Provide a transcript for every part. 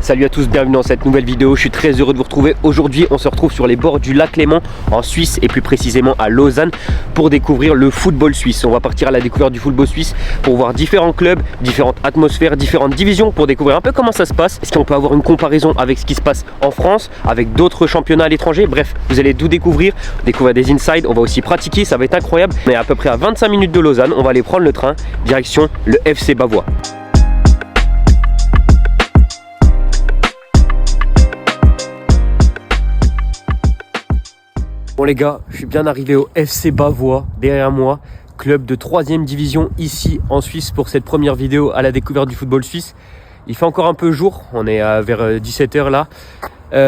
Salut à tous, bienvenue dans cette nouvelle vidéo. Je suis très heureux de vous retrouver. Aujourd'hui, on se retrouve sur les bords du lac Léman en Suisse et plus précisément à Lausanne pour découvrir le football suisse. On va partir à la découverte du football suisse pour voir différents clubs, différentes atmosphères, différentes divisions pour découvrir un peu comment ça se passe. Est-ce qu'on peut avoir une comparaison avec ce qui se passe en France, avec d'autres championnats à l'étranger? Bref, vous allez tout découvrir des insides. On va aussi pratiquer, ça va être incroyable. On est à peu près à 25 minutes de Lausanne. On va aller prendre le train direction le FC Bavois. Bon les gars, je suis bien arrivé au FC Bavois, derrière moi, club de 3e division ici en Suisse pour cette première vidéo à la découverte du football suisse. Il fait encore un peu jour, on est vers 17 h là.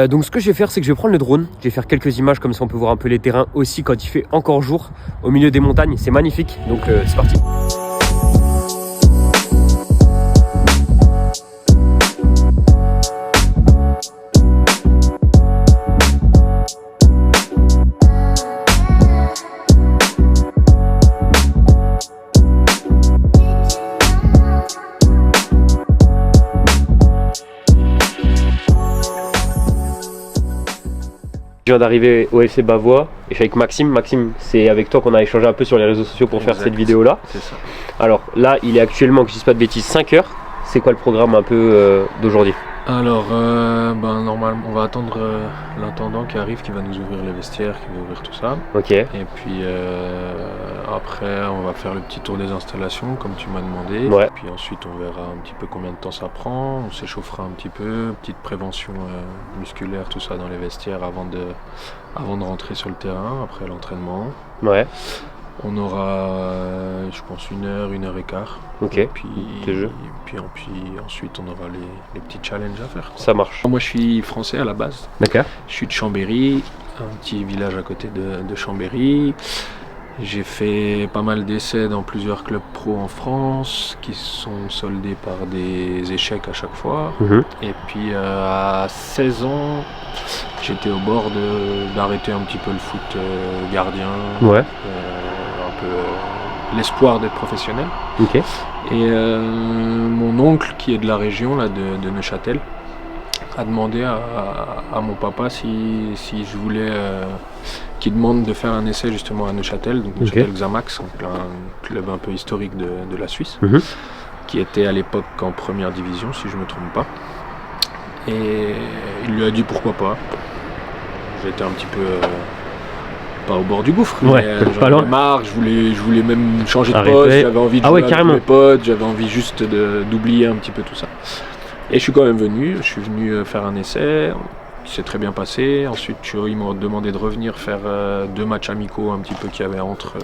Donc ce que je vais faire, c'est que je vais prendre le drone, je vais faire quelques images comme ça on peut voir un peu les terrains aussi quand il fait encore jour au milieu des montagnes, c'est magnifique, donc c'est parti. Je viens d'arriver au FC Bavois et je suis avec Maxime. Maxime, c'est avec toi qu'on a échangé un peu sur les réseaux sociaux pour faire cette vidéo là. C'est ça. Alors là, il est actuellement, que je ne dise pas de bêtises, 5 h. C'est quoi le programme un peu d'aujourd'hui? Alors, normalement, on va attendre l'intendant qui arrive, qui va nous ouvrir les vestiaires, qui va ouvrir tout ça. Ok. Et puis après, on va faire le petit tour des installations, comme tu m'as demandé. Ouais. Puis ensuite, on verra un petit peu combien de temps ça prend. On s'échauffera un petit peu, petite prévention musculaire, tout ça dans les vestiaires avant de rentrer sur le terrain, après l'entraînement. Ouais. On aura, je pense, 1h, 1h15. Ok. Et puis ensuite, on aura les petits challenges à faire. Ça marche. Moi, je suis français à la base. D'accord. Je suis de Chambéry, un petit village à côté de Chambéry. J'ai fait pas mal d'essais dans plusieurs clubs pro en France qui sont soldés par des échecs à chaque fois. Et puis à 16 ans, j'étais au bord d'arrêter un petit peu le foot gardien. Ouais. Un peu l'espoir d'être professionnel. Ok. Et mon oncle qui est de la région là, de Neuchâtel a demandé à mon papa si je voulais qu'il demande de faire un essai justement à Neuchâtel, donc Neuchâtel Xamax, un club un peu historique de la Suisse, qui était à l'époque en première division si je ne me trompe pas. Et il lui a dit pourquoi pas. J'étais un petit peu pas au bord du gouffre, mais j'en avais marre, je voulais même changer de poste, j'avais envie de jouer avec mes potes, j'avais envie juste d'oublier un petit peu tout ça. Et je suis quand même venu, faire un essai, qui s'est très bien passé. Ensuite, ils m'ont demandé de revenir faire 2 matchs amicaux un petit peu qu'il y avait entre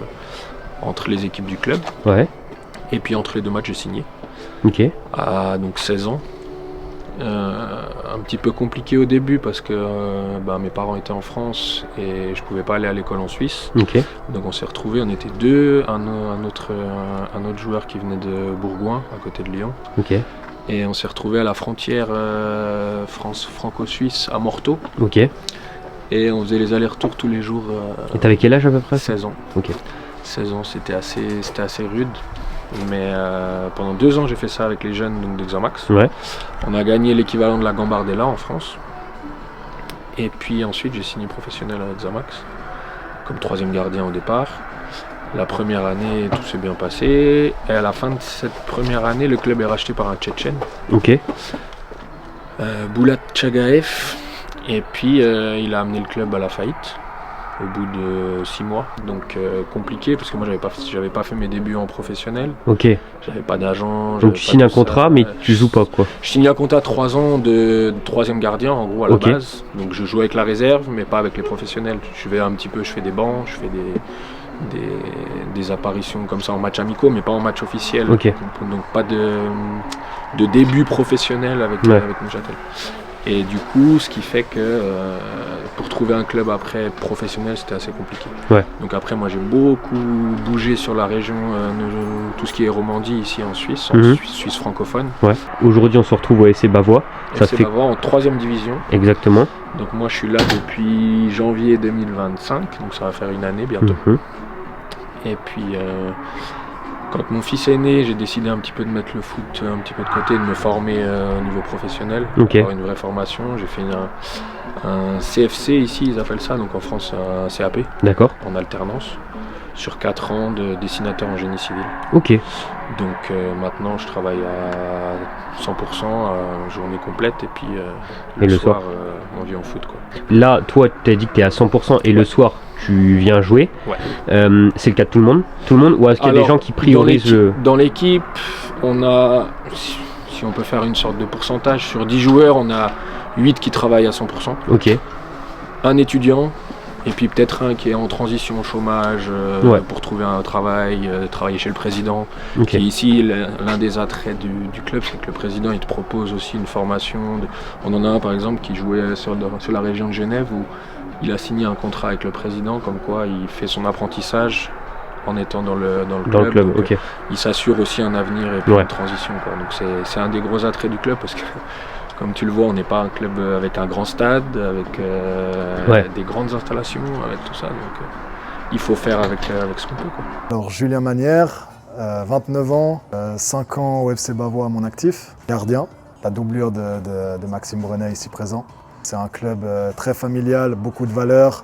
les équipes du club. Ouais. Et puis entre les 2 matchs, j'ai signé. Ok. À donc 16 ans. Un petit peu compliqué au début parce que mes parents étaient en France et je pouvais pas aller à l'école en Suisse. Okay. Donc on s'est retrouvés, on était 2, un autre joueur qui venait de Bourgoin, à côté de Lyon. Okay. Et on s'est retrouvés à la frontière franco-suisse à Morteau. Ok. Et on faisait les allers-retours tous les jours. Et t'avais quel âge à peu près? 16 ans. Ok. 16 ans, c'était assez rude. Mais pendant 2 ans, j'ai fait ça avec les jeunes donc, de Xamax. Ouais. On a gagné l'équivalent de la Gambardella en France. Et puis ensuite, j'ai signé professionnel avec Xamax, comme 3e gardien au départ. La première année, tout s'est bien passé. Et à la fin de cette première année, le club est racheté par un Tchétchène. Ok. Boulat Tchagaev. Et puis, il a amené le club à la faillite au bout de 6 mois. Donc, compliqué, parce que moi, j'avais pas fait mes débuts en professionnel. Ok. J'avais pas d'agent. Donc, tu signes un contrat, mais tu joues pas, quoi. Je signe un contrat 3 ans de 3e gardien, en gros, à la base. Donc, je joue avec la réserve, mais pas avec les professionnels. Je fais des bancs, je fais des apparitions comme ça en match amicaux, mais pas en match officiel. Okay. Donc pas de début professionnel avec Neuchâtel. Et du coup, ce qui fait que pour trouver un club après professionnel, c'était assez compliqué. Ouais. Donc après, moi j'ai beaucoup bougé sur la région, tout ce qui est Romandie ici en Suisse, Suisse francophone. Ouais. Aujourd'hui, on se retrouve au FC Bavois. FC Bavois en 3e division. Exactement. Donc moi je suis là depuis janvier 2025, donc ça va faire 1 année bientôt. Et puis Quand mon fils est né, j'ai décidé un petit peu de mettre le foot un petit peu de côté, de me former au niveau professionnel, avoir une vraie formation. J'ai fait un CFC ici, ils appellent ça, donc en France un CAP, en alternance, sur 4 ans de dessinateur en génie civil. Ok. Donc maintenant je travaille à 100%, à journée complète, et puis le soir on vit en foot, quoi. Là, toi, tu as dit que tu es à 100% et le soir tu viens jouer. C'est le cas de tout le monde ou est-ce qu'il y a des gens qui priorisent Dans l'équipe, on a, si on peut faire une sorte de pourcentage, sur 10 joueurs, on a 8 qui travaillent à 100%. Ok. Un étudiant, et puis peut-être un qui est en transition au chômage pour trouver un travail, travailler chez le président. Et ici, l'un des attraits du club, c'est que le président il te propose aussi une formation. On en a un par exemple qui jouait sur la région de Genève, où il a signé un contrat avec le président, comme quoi il fait son apprentissage en étant dans le club. Donc, il s'assure aussi un avenir et puis une transition, quoi. Donc c'est un des gros attraits du club, parce que comme tu le vois, on n'est pas un club avec un grand stade, avec des grandes installations, avec tout ça. Donc il faut faire avec ce qu'on peut, quoi. Alors Julien Manière, 29 ans, 5 ans au FC Bavois à mon actif, gardien, la doublure de Maxime Brenet ici présent. C'est un club très familial, beaucoup de valeurs,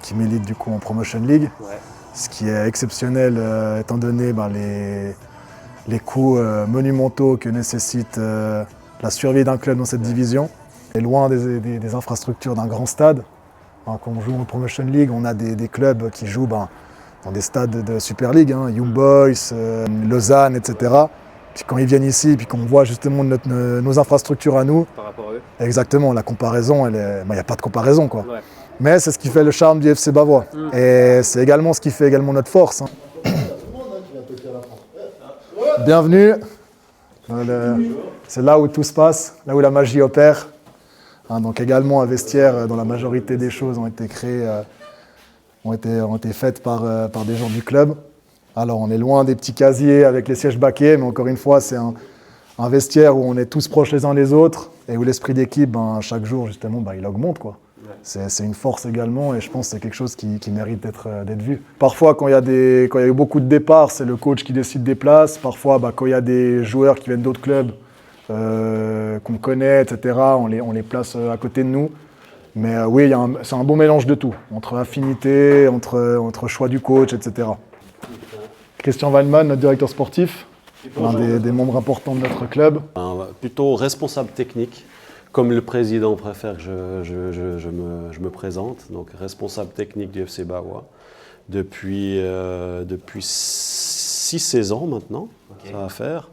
qui milite du coup en Promotion League. Ce qui est exceptionnel étant donné les coûts monumentaux que nécessite la survie d'un club dans cette division. Et loin des infrastructures d'un grand stade. Quand on joue en Promotion League, on a des clubs qui jouent dans des stades de Super League, Young Boys, Lausanne, etc. Puis quand ils viennent ici, puis qu'on voit justement nos infrastructures à nous, par rapport à eux. Exactement, la comparaison, il n'y a pas de comparaison, quoi. Mais c'est ce qui fait le charme du FC Bavois. Et c'est également ce qui fait également notre force. Bienvenue. C'est là où tout se passe, là où la magie opère. Donc également un vestiaire dont la majorité des choses ont été créées, ont été faites par des gens du club. Alors on est loin des petits casiers avec les sièges baquets, mais encore une fois c'est un vestiaire où on est tous proches les uns des autres et où l'esprit d'équipe, chaque jour justement, il augmente, quoi. C'est une force également, et je pense que c'est quelque chose qui mérite d'être vu. Parfois, quand il y a eu beaucoup de départs, c'est le coach qui décide des places. Parfois, quand il y a des joueurs qui viennent d'autres clubs qu'on connaît, etc., on les place à côté de nous. Mais oui, c'est un bon mélange de tout, entre affinité, entre choix du coach, etc. Christian Weinmann, notre directeur sportif, l'un des membres importants de notre club. Plutôt responsable technique. Comme le président préfère que je me présente, donc responsable technique du FC Bavois depuis 6 saisons maintenant, ça va faire.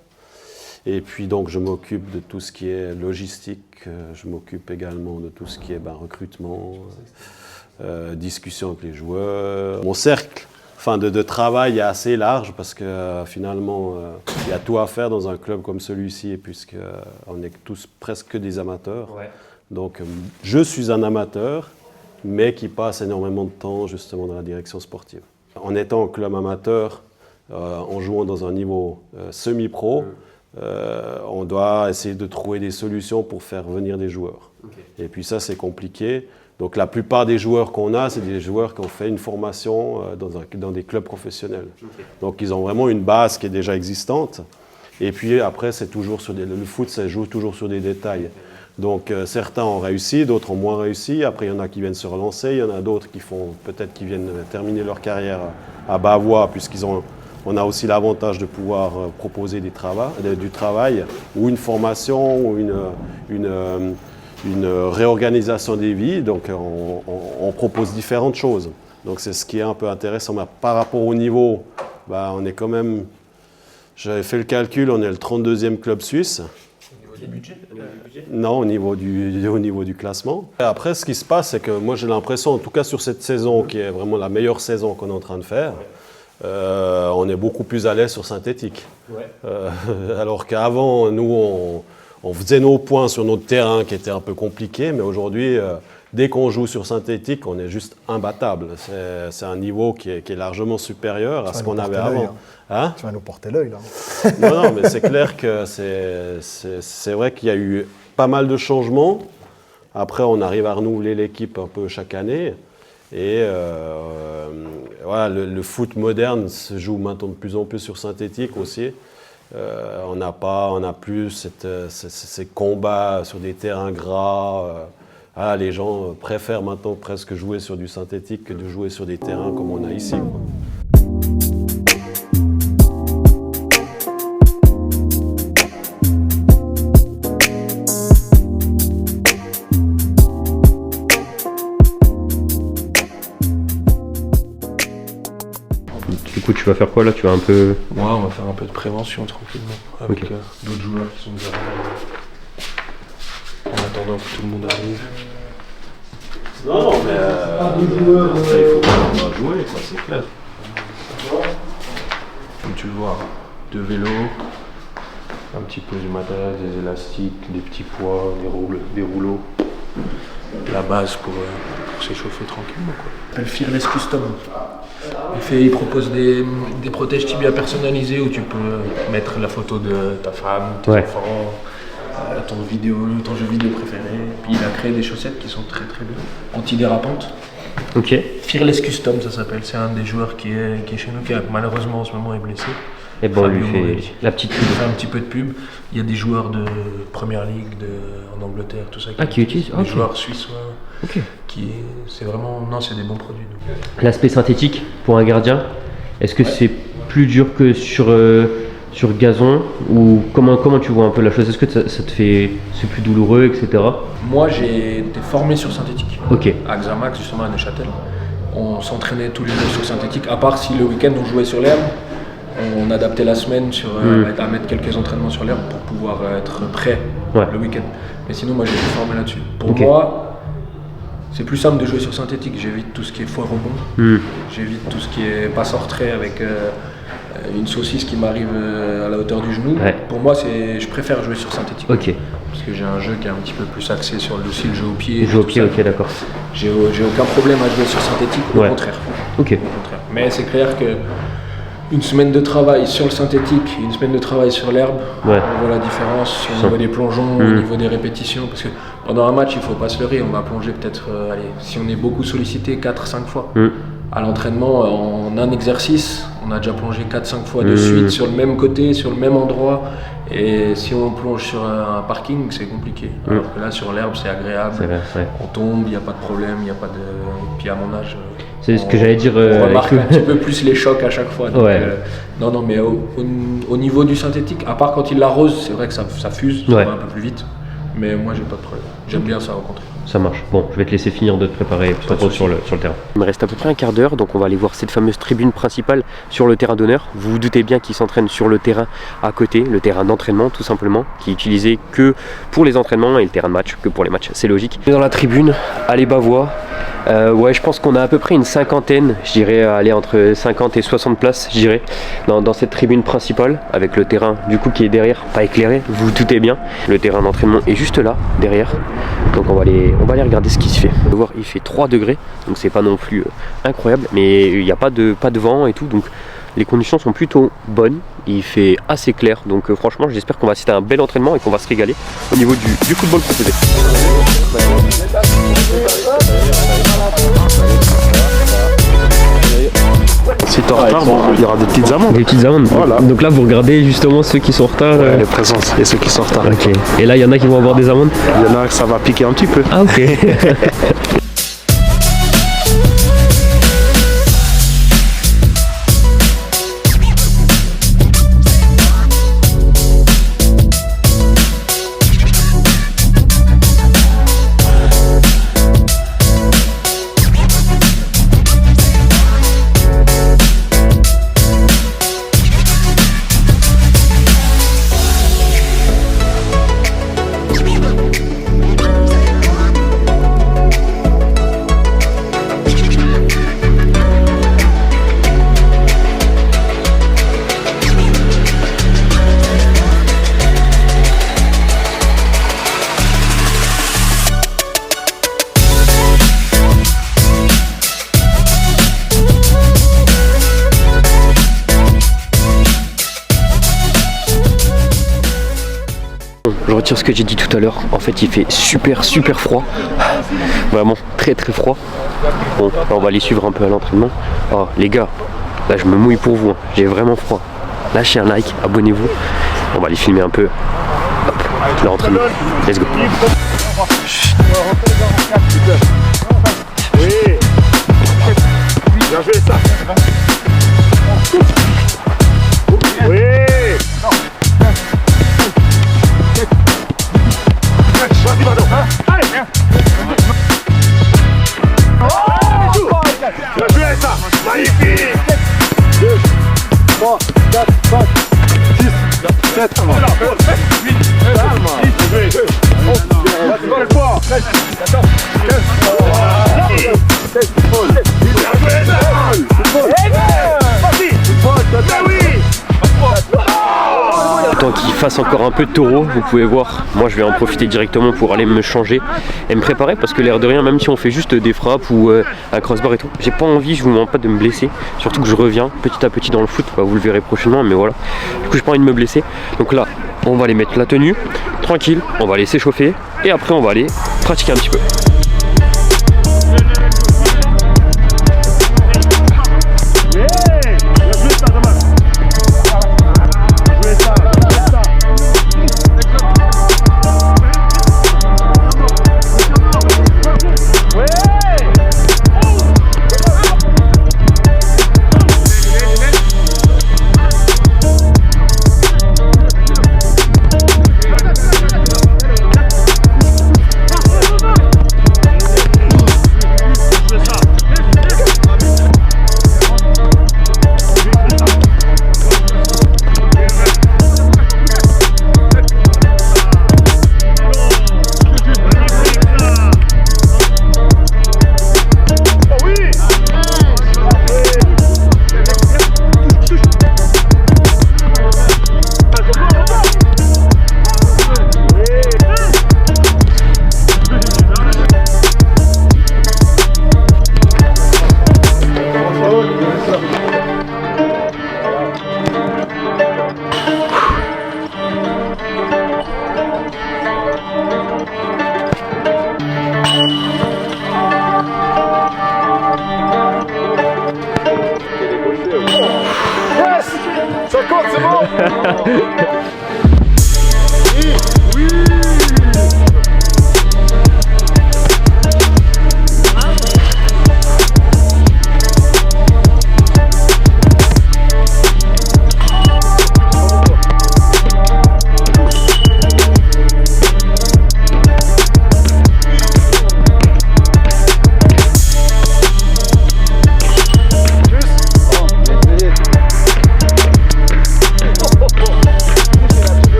Et puis donc je m'occupe de tout ce qui est logistique, je m'occupe également de tout ce qui est recrutement, discussion avec les joueurs. Mon cercle de travail est assez large, parce que finalement il y a tout à faire dans un club comme celui-ci, puisqu'on est tous presque des amateurs. Donc je suis un amateur, mais qui passe énormément de temps justement dans la direction sportive. En étant club amateur, en jouant dans un niveau semi-pro, on doit essayer de trouver des solutions pour faire venir des joueurs. Et puis ça, c'est compliqué. Donc la plupart des joueurs qu'on a, c'est des joueurs qui ont fait une formation dans des clubs professionnels. Donc ils ont vraiment une base qui est déjà existante. Et puis après, c'est toujours le foot, ça joue toujours sur des détails. Donc certains ont réussi, d'autres ont moins réussi. Après, il y en a qui viennent se relancer, il y en a d'autres qui viennent terminer leur carrière à Bavois, on a aussi l'avantage de pouvoir proposer du travail ou une formation ou une réorganisation des vies. Donc on propose différentes choses. Donc c'est ce qui est un peu intéressant. Mais par rapport au niveau, on est quand même, j'avais fait le calcul, on est le 32e club suisse. Au niveau du budget ? Non, au niveau du classement. Et après, ce qui se passe, c'est que moi j'ai l'impression, en tout cas sur cette saison, qui est vraiment la meilleure saison qu'on est en train de faire, on est beaucoup plus à l'aise sur synthétique. Alors qu'avant, nous, on faisait nos points sur notre terrain qui était un peu compliqué, mais aujourd'hui, dès qu'on joue sur synthétique, on est juste imbattable. C'est un niveau qui est largement supérieur à ce qu'on avait avant. Tu vas nous porter l'œil, là. Non, mais c'est clair que c'est vrai qu'il y a eu pas mal de changements. Après, on arrive à renouveler l'équipe un peu chaque année. Et voilà, le foot moderne se joue maintenant de plus en plus sur synthétique aussi. On n'a plus ces combats sur des terrains gras. Voilà, les gens préfèrent maintenant presque jouer sur du synthétique que de jouer sur des terrains comme on a ici, quoi. Du coup, tu vas faire quoi là? Tu vas un peu. Ouais, on va faire un peu de prévention tranquillement avec Ok. d'autres joueurs qui sont déjà là. En attendant que tout le monde arrive. Non, mais après, il faut jouer, quoi, c'est clair. Comme tu le vois, 2 vélos, un petit peu du matériel, des élastiques, des petits poids, des rouleaux. La base pour s'échauffer tranquillement, quoi. Il s'appelle Fearless Custom. Il propose des protèges tibia personnalisés où tu peux mettre la photo de ta femme, tes enfants, ton jeu vidéo préféré. Puis il a créé des chaussettes qui sont très très bien, antidérapantes. Ok. Fearless Custom, ça s'appelle. C'est un des joueurs qui est chez nous, qui malheureusement en ce moment est blessé. Et bon, on lui Fabio fait Morelli. la petite Il pub. fait un petit peu de pub. Il y a des joueurs de Première Ligue en Angleterre, tout ça. Qui utilisent. Des Ok. joueurs suisses, ouais, Ok. c'est vraiment, non, c'est des bons produits. Donc. L'aspect synthétique pour un gardien, est-ce que c'est plus dur que sur gazon ou comment tu vois un peu la chose? Est-ce que ça te fait, c'est plus douloureux, etc. Moi, j'ai été formé sur synthétique. Ok. À Xamax, justement à Neuchâtel. On s'entraînait tous les jours sur synthétique, à part si le week-end on jouait sur l'herbe. On adaptait la semaine à mettre quelques entraînements sur l'herbe pour pouvoir être prêt le week-end. Mais sinon, moi j'ai été formé là-dessus. Pour moi, c'est plus simple de jouer sur synthétique. J'évite tout ce qui est foire au bon. J'évite tout ce qui est passe-en-retrait avec une saucisse qui m'arrive à la hauteur du genou. Ouais. Pour moi, je préfère jouer sur synthétique. Ok. Parce que j'ai un jeu qui est un petit peu plus axé sur aussi le jeu au pied. Jeu au tout pied, ça. ok, d'accord. J'ai aucun problème à jouer sur synthétique, au contraire. Ok. Au contraire. Mais c'est clair que une semaine de travail sur le synthétique, une semaine de travail sur l'herbe, on voit la différence au niveau des plongeons, au niveau des répétitions. Parce que pendant un match, il ne faut pas se leurrer, on va plonger peut-être, si on est beaucoup sollicité, 4-5 fois. À l'entraînement, en un exercice, on a déjà plongé 4-5 fois de suite sur le même côté, sur le même endroit. Et si on plonge sur un parking, c'est compliqué. Alors que là, sur l'herbe, c'est agréable. C'est vrai, ouais. On tombe, il n'y a pas de problème, il n'y a pas de. Puis à mon âge, C'est ce que j'allais dire. on remarque un petit peu plus les chocs à chaque fois. Donc, non, mais au niveau du synthétique, à part quand il l'arrose, c'est vrai que ça fuse, ça va un peu plus vite. Mais moi, j'ai pas de problème. J'aime bien ça, au contraire. Ça marche. Bon, je vais te laisser finir de te préparer sur le terrain. Il me reste à peu près un quart d'heure, donc on va aller voir cette fameuse tribune principale sur le terrain d'honneur. Vous vous doutez bien qu'ils s'entraînent sur le terrain à côté, le terrain d'entraînement tout simplement, qui est utilisé que pour les entraînements et le terrain de match que pour les matchs, c'est logique. Dans la tribune, à les Bavois, je pense qu'on a à peu près une cinquantaine, je dirais aller entre 50 et 60 places, je dirais, dans cette tribune principale, avec le terrain du coup qui est derrière, pas éclairé, vous vous doutez bien. Le terrain d'entraînement est juste là, derrière, donc on va aller regarder ce qui se fait. On va voir, il fait 3 degrés, donc c'est pas non plus incroyable, mais il n'y a pas de vent et tout, donc les conditions sont plutôt bonnes, il fait assez clair, donc franchement j'espère qu'on va assister à un bel entraînement et qu'on va se régaler au niveau du football proposé. Si t'es en retard, il y aura des petites amendes. Des petites amendes. Voilà. Donc là vous regardez justement ceux qui sont en retard. Les présences et ceux qui sont en retard. Ok. Et là il y en a qui vont avoir des amendes. Il y en a que ça va piquer un petit peu. Ah ok. je retire ce que j'ai dit tout à l'heure. En fait, il fait super froid. Vraiment très froid. Bon, on va aller suivre un peu à l'entraînement. Oh, les gars, là je me mouille pour vous. Hein. J'ai vraiment froid. Lâchez un like, abonnez-vous. On va aller filmer un peu. Hop, l'entraînement. Let's go. Oui. Bien joué ça. Oui. Vas-y, Mado. Allez. Bien joué ça. Magnifique. 2, 3, 4, 5, 6, 7, 8, 9, 10, 11, 13, 14, 15, 16, 17, Tant qu'il fasse encore un peu de taureau, vous pouvez voir, moi je vais en profiter directement pour aller me changer et me préparer parce que l'air de rien, même si on fait juste des frappes ou un crossbar et tout, j'ai pas envie, je vous mens pas, de me blesser, surtout que je reviens petit à petit dans le foot, bah, vous le verrez prochainement, mais voilà, du coup j'ai pas envie de me blesser. Donc là on va aller mettre la tenue tranquille, on va aller s'échauffer et après on va aller pratiquer un petit peu.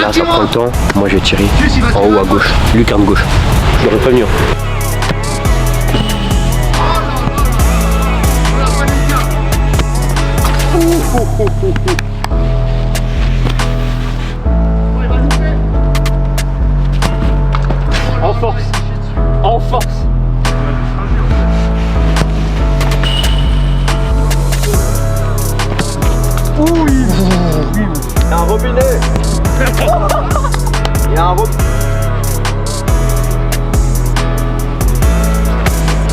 Là ça prend le temps, moi je vais tirer en haut à gauche, lucarne gauche. Je l'aurais prévenu. En force. En force. Oui. Il y a un robinet. Il y a un robinet.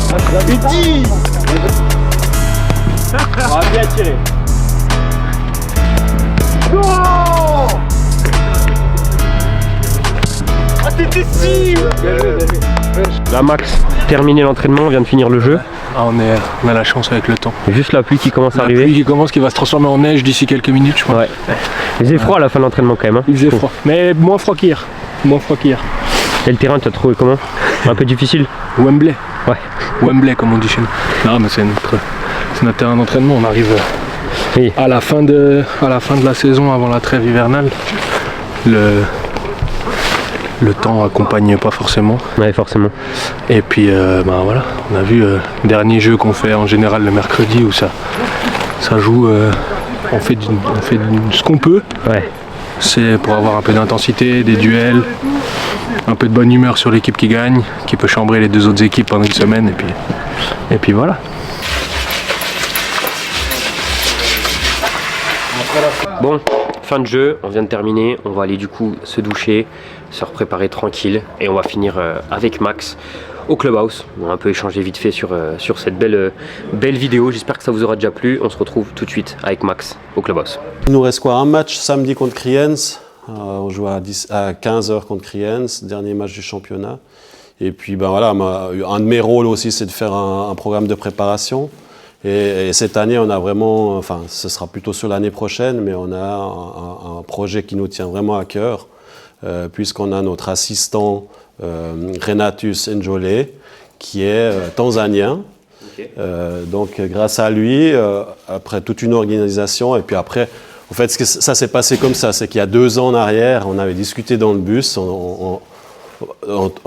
Je l'avais dit. On va bien tirer. Non. Ah t'étais si. Là Max, terminé l'entraînement, on vient de finir le jeu. Ah, on a la chance avec le temps. Juste la pluie qui commence à arriver. La pluie qui commence, qui va se transformer en neige d'ici quelques minutes, je crois. Ouais. Il faisait froid à la fin de l'entraînement quand même. Hein. Il faisait froid, mais moins froid qu'hier. Moins froid qu'hier. Et le terrain, tu as trouvé comment? Un peu difficile? Wembley. Ouais. Wembley, comme on dit chez nous. Non, mais c'est notre terrain d'entraînement. On arrive Oui. à la fin de la saison, avant la trêve hivernale. Le temps accompagne pas forcément. Ouais, forcément. Et puis, voilà, on a vu le dernier jeu qu'on fait en général le mercredi où ça joue. On fait ce qu'on peut. Ouais. C'est pour avoir un peu d'intensité, des duels, un peu de bonne humeur sur l'équipe qui gagne, qui peut chambrer les deux autres équipes pendant une semaine, et puis voilà. Bon, fin de jeu, on vient de terminer, on va aller du coup se doucher, se préparer tranquille et on va finir avec Max au Clubhouse. On va un peu échanger vite fait sur cette belle vidéo, j'espère que ça vous aura déjà plu. On se retrouve tout de suite avec Max au Clubhouse. Il nous reste quoi? Un match samedi contre Kriens. On joue à 15h contre Kriens, dernier match du championnat. Et puis voilà, un de mes rôles aussi, c'est de faire un programme de préparation. Et cette année, on a vraiment, enfin ce sera plutôt sur l'année prochaine, mais on a un projet qui nous tient vraiment à cœur, puisqu'on a notre assistant Renatus Njole, qui est tanzanien. Okay. Donc grâce à lui, après toute une organisation, et puis après, en fait, ça s'est passé comme ça, c'est qu'il y a 2 ans en arrière, on avait discuté dans le bus, en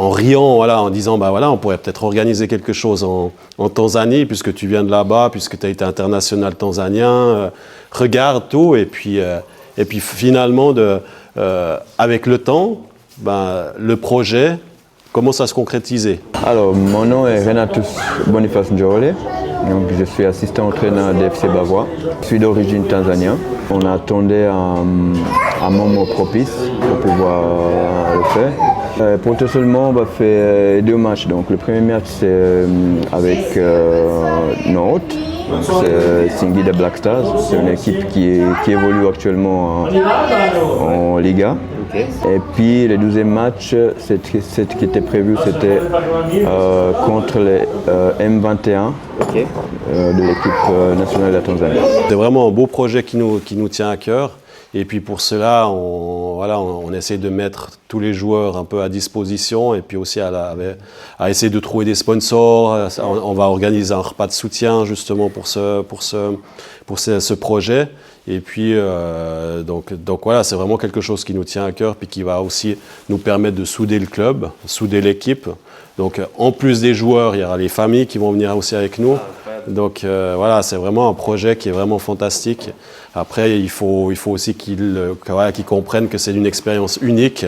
riant, voilà, en disant voilà, on pourrait peut-être organiser quelque chose en Tanzanie, puisque tu viens de là-bas, puisque tu as été international tanzanien, regarde tout, et puis finalement, avec le temps, le projet commence à se concrétiser. Alors, mon nom est Renatus Boniface Njole. Donc, je suis assistant entraîneur de FC Bavois. Je suis d'origine tanzanienne. On attendait un moment propice pour pouvoir le faire. Potentiellement, on va faire 2 matchs. Donc, le premier match, c'est avec nos hôtes. C'est Singida Black Stars. C'est une équipe qui évolue actuellement en Liga. Okay. Et puis le deuxième match, ce qui était prévu, c'était contre les M21 okay. De l'équipe nationale de la Tanzanie. C'est vraiment un beau projet qui nous tient à cœur. Et puis pour cela, on essaie de mettre tous les joueurs un peu à disposition et puis aussi à essayer de trouver des sponsors. On va organiser un repas de soutien justement pour ce projet. Et puis donc voilà, c'est vraiment quelque chose qui nous tient à cœur puis qui va aussi nous permettre de souder le club, souder l'équipe. Donc en plus des joueurs, il y aura les familles qui vont venir aussi avec nous. Donc voilà, c'est vraiment un projet qui est vraiment fantastique. Après, il faut aussi qu'ils comprennent que c'est une expérience unique.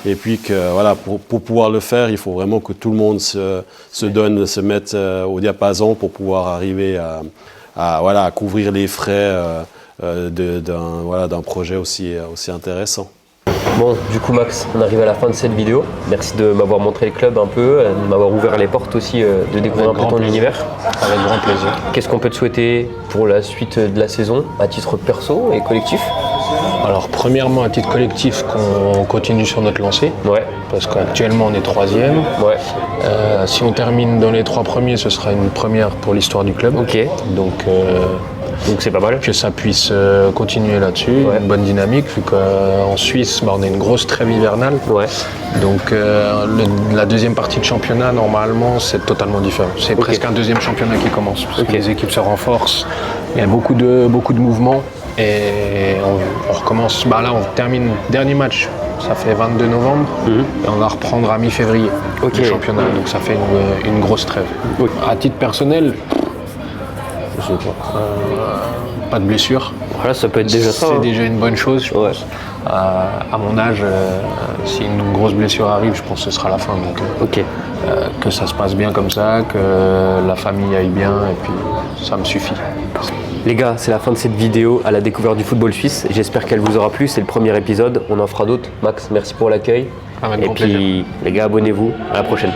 Et puis que voilà, pour pouvoir le faire, il faut vraiment que tout le monde se donne, se mette au diapason pour pouvoir arriver à couvrir les frais d'un projet aussi intéressant. Bon, du coup Max, on arrive à la fin de cette vidéo. Merci de m'avoir montré le club un peu, de m'avoir ouvert les portes aussi, de découvrir un peu ton univers. Avec grand plaisir. Qu'est-ce qu'on peut te souhaiter pour la suite de la saison, à titre perso et collectif? Alors premièrement, à titre collectif, qu'on continue sur notre lancée. Ouais. Parce qu'actuellement on est 3e. Ouais. Si on termine dans les 3 premiers, ce sera une première pour l'histoire du club. Ok. Donc c'est pas mal. Que ça puisse continuer là-dessus, une bonne dynamique, vu qu'en Suisse, on a une grosse trêve hivernale. Ouais. Donc la deuxième partie de championnat, normalement, c'est totalement différent. C'est presque un deuxième championnat qui commence, parce que les équipes se renforcent, il y a beaucoup de mouvements, et on recommence. Là, on termine dernier match, ça fait 22 novembre, et on va reprendre à mi-février le championnat, donc ça fait une grosse trêve. À titre personnel, je sais pas de blessure. Voilà, ça peut être déjà ça. C'est déjà une bonne chose, je pense. À mon âge, si une grosse blessure arrive, je pense que ce sera la fin. Donc, que ça se passe bien comme ça, que la famille aille bien, et puis ça me suffit. Les gars, c'est la fin de cette vidéo à la découverte du football suisse. J'espère qu'elle vous aura plu. C'est le premier épisode. On en fera d'autres. Max, merci pour l'accueil. Avec et puis, plaisir. Les gars, abonnez-vous. À la prochaine.